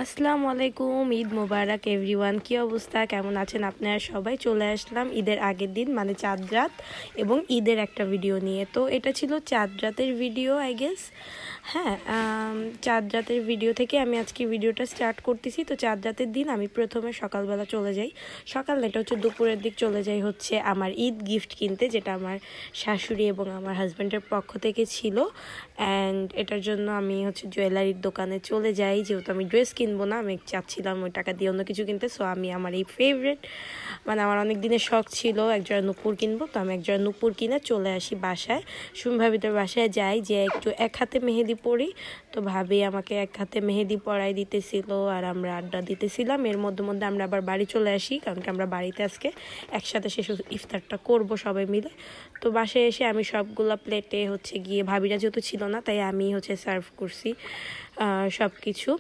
আসসালামু আলাইকুম, ঈদ মোবারক এভরিওয়ান। কি অবস্থা, কেমন আছেন আপনারা সবাই? চলে আসলাম ঈদের আগের দিন মানে চাঁদ রাত এবং ঈদের একটা ভিডিও নিয়ে। তো এটা ছিল চাঁদ রাতের ভিডিও আই গেস। হ্যাঁ, চাঁদ রাতের ভিডিও থেকে আমি আজকে ভিডিওটা স্টার্ট করতেছি। তো চাঁদ রাতের দিন আমি প্রথমে সকালবেলা চলে যাই, সকাল না এটা হচ্ছে দুপুরের দিক চলে যাই হচ্ছে আমার ঈদ গিফট কিনতে, যেটা আমার শাশুড়ি এবং আমার হাজব্যান্ডের পক্ষ থেকে ছিল। অ্যান্ড এটার জন্য আমি হচ্ছে জুয়েলারির দোকানে চলে যাই, যেহেতু আমি ড্রেস কিনবো না, আমি চাচ্ছিলাম ওই টাকা দিয়ে অন্য কিছু কিনতে। সো আমি আমার এই ফেভারিট মানে আমার অনেক দিনের শখ ছিল একজোড়া নূপুর কিনবো, তো আমি একজোড়া নূপুর কিনে চলে আসি বাসায়। সুমি ভাবিদের বাসায় যাই, যে একটু এক হাতে মেহেদি পরি। তো ভাবি আমাকে এক হাতে মেহেদি পরাই দিতেছিল আর আমরা আড্ডা দিতেছিলাম। এর মধ্যে মধ্যে আমরা আবার বাড়ি চলে আসি, কারণ কি আমরা বাড়িতে আজকে একসাথে শেষ ইফতারটা করব সবাই মিলে। তো বাসায় এসে আমি সবগুলা প্লেটে হচ্ছে গিয়ে, ভাবিরা যেহেতু ছিল না তাই আমি হচ্ছে সার্ভ করছি সব কিছু।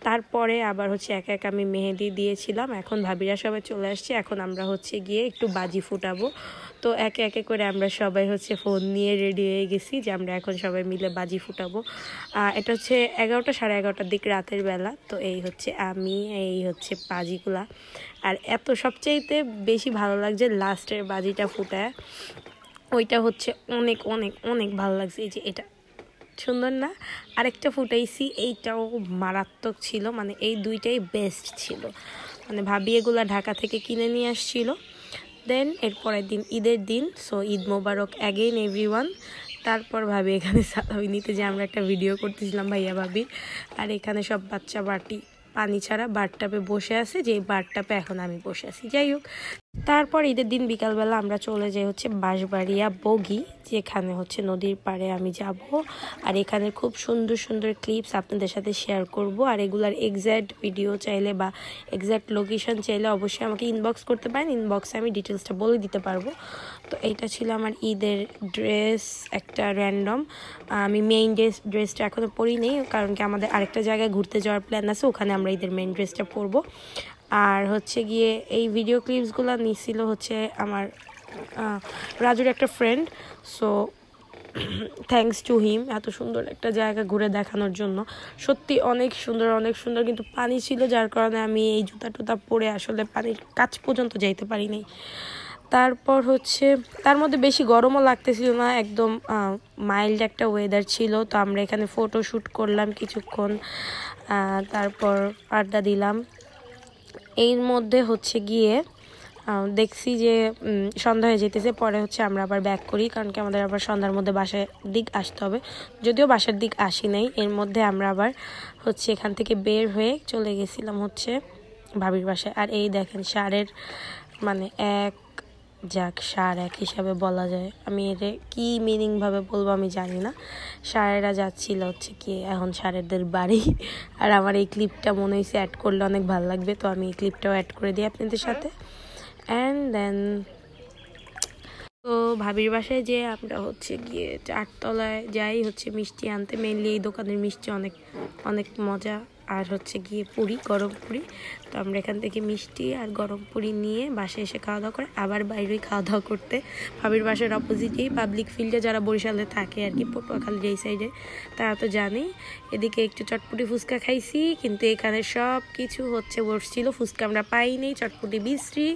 তারপরে আবার হচ্ছে এক এক আমি মেহেদি দিয়েছিলাম। এখন ভাবিরা সবাই চলে আসছে, এখন আমরা হচ্ছে গিয়ে একটু বাজি ফুটাবো। তো একে একে করে আমরা সবাই হচ্ছে ফোন নিয়ে রেডি হয়ে গেছি যে আমরা এখন সবাই মিলে বাজি ফুটাবো। এটা হচ্ছে 11টা সাড়ে 11টার দিক রাতের বেলা। তো এই হচ্ছে আমি, এই হচ্ছে বাজিগুলা। আর এত সবচাইতে বেশি ভালো লাগছে লাস্টের বাজিটা ফুটায়, ওইটা হচ্ছে অনেক অনেক অনেক ভালো লাগছে। এই যে এটা সুন্দর না? আরেকটা ফুটাইছি, এইটাও মারাত্মক ছিল, মানে এই দুইটাই বেস্ট ছিল। মানে ভাবি এগুলা ঢাকা থেকে কিনে নিয়ে আসছিল। দেন এরপরের দিন ঈদের দিন, সো ঈদ মোবারক অ্যাগেইন এভরিওয়ান। তারপর ভাবি এখানে সালামি নিতে, যে আমরা একটা ভিডিও করতেছিলাম ভাইয়া ভাবি, আর এখানে সব বাচ্চা পানি ছাড়া বাথটাবে বসে আছে, যে বাথটাবে এখন আমি বসে আছি। যাই হোক, তারপর ঈদের দিন বিকালবেলা আমরা চলে যাই হচ্ছে বাঁশবাড়িয়া বগি, যেখানে হচ্ছে নদীর পাড়ে আমি যাব। আর এখানে খুব সুন্দর সুন্দর ক্লিপস আপনাদের সাথে শেয়ার করব। আর এগুলার এক্স্যাক্ট ভিডিও চাইলে বা এক্স্যাক্ট লোকেশন চাইলে অবশ্যই আমাকে ইনবক্স করতে পারেন, ইনবক্সে আমি ডিটেলসটা বলে দিতে পারবো। তো এইটা ছিল আমার ঈদের ড্রেস, একটা র্যান্ডম। আমি মেইন ড্রেসটা এখনও পরি নেই, কারণ কি আমাদের আরেকটা জায়গায় ঘুরতে যাওয়ার প্ল্যান আছে, ওখানে আমরা ঈদের মেইন ড্রেসটা পরবো। আর হচ্ছে গিয়ে এই ভিডিও ক্লিপসগুলো নিছিল হচ্ছে আমার রাজুর একটা friend. So thanks to him এত সুন্দর একটা জায়গা ঘুরে দেখানোর জন্য। সত্যি অনেক সুন্দর অনেক সুন্দর, কিন্তু পানি ছিল যার কারণে আমি এই জুতা টুতা পরে আসলে পানির কাছ পর্যন্ত যাইতে পারি নাই। তারপর হচ্ছে তার মধ্যে বেশি গরমও লাগতেছিল না, একদম মাইল্ড একটা ওয়েদার ছিল। তো আমরা এখানে ফটো শ্যুট করলাম কিছুক্ষণ, তারপর আড্ডা দিলাম। এর মধ্যে হচ্ছে গিয়ে দেখছি যে সন্ধ্যা হয়ে যেতেছে, পরে হচ্ছে আমরা আবার ব্যাক করি, কারণ কি আমাদের আবার সন্ধ্যার মধ্যে বাসার দিক আসতে হবে। যদিও বাসার দিক আসি নাই, এর মধ্যে আমরা আবার হচ্ছে এখান থেকে বের হয়ে চলে গেছিলাম হচ্ছে ভাবির বাসায়। আর এই দেখেন সারের মানে সার এক হিসাবে বলা যায়, আমি এর কি মিনিং ভাবে বলবো আমি জানি না। সারেরা যাচ্ছিল হচ্ছে কি এখন সারেরদের বাড়ি। আর আমার এই ক্লিপটা মনে হয়েছে অ্যাড করলে অনেক ভালো লাগবে, তো আমি এই ক্লিপটাও অ্যাড করে দিই আপনাদের সাথে। অ্যান্ড দেন তো ভাবির বাসায় যে আমরা হচ্ছে গিয়ে 4তলায় যাই হচ্ছে মিষ্টি আনতে। মেনলি এই দোকানের মিষ্টি অনেক অনেক মজা, আর হচ্ছে গিয়ে পুরি, গরম পুরি। তো আমরা এখান থেকে মিষ্টি আর গরম পুরি নিয়ে বাসায় এসে খাওয়া দাওয়া করে আবার বাইরেই খাওয়া দাওয়া করতে। ভাবির বাসার অপোজিটেই পাবলিক ফিল্ডে, যারা বরিশালে থাকে আর কি, পটুয়াখালীর এই সাইডে, তারা তো জানেই। এদিকে একটু চটপটি ফুচকা খাইছি, কিন্তু এখানে সব কিছু হচ্ছে বসছিল, ফুচকা আমরা পাইনি, চটপটি বিশ্রী।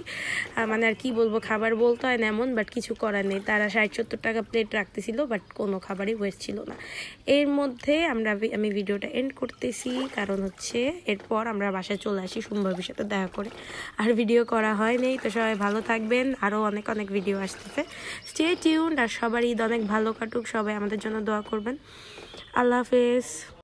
মানে আর কি বলবো, খাবার বলতে হয় না এমন, বাট কিছু করার নেই। তারা 60-70 টাকা প্লেট রাখতেছিল, বাট কোনো খাবারই ওয়েস্ট ছিল না। এর মধ্যে আমি ভিডিওটা এন্ড করতেছি, কারণ হচ্ছে এরপর আমরা বাসায় চলে আসি সুমভাবির সাথে দেখা করে। আর ভিডিও করা হয়নি। তো সবাই ভালো থাকবেন, আরও অনেক অনেক ভিডিও আসতেছে, স্টে টিউনড। আর সবার ঈদ অনেক ভালো কাটুক, সবাই আমাদের জন্য দোয়া করবেন। আল্লাহ হাফেজ।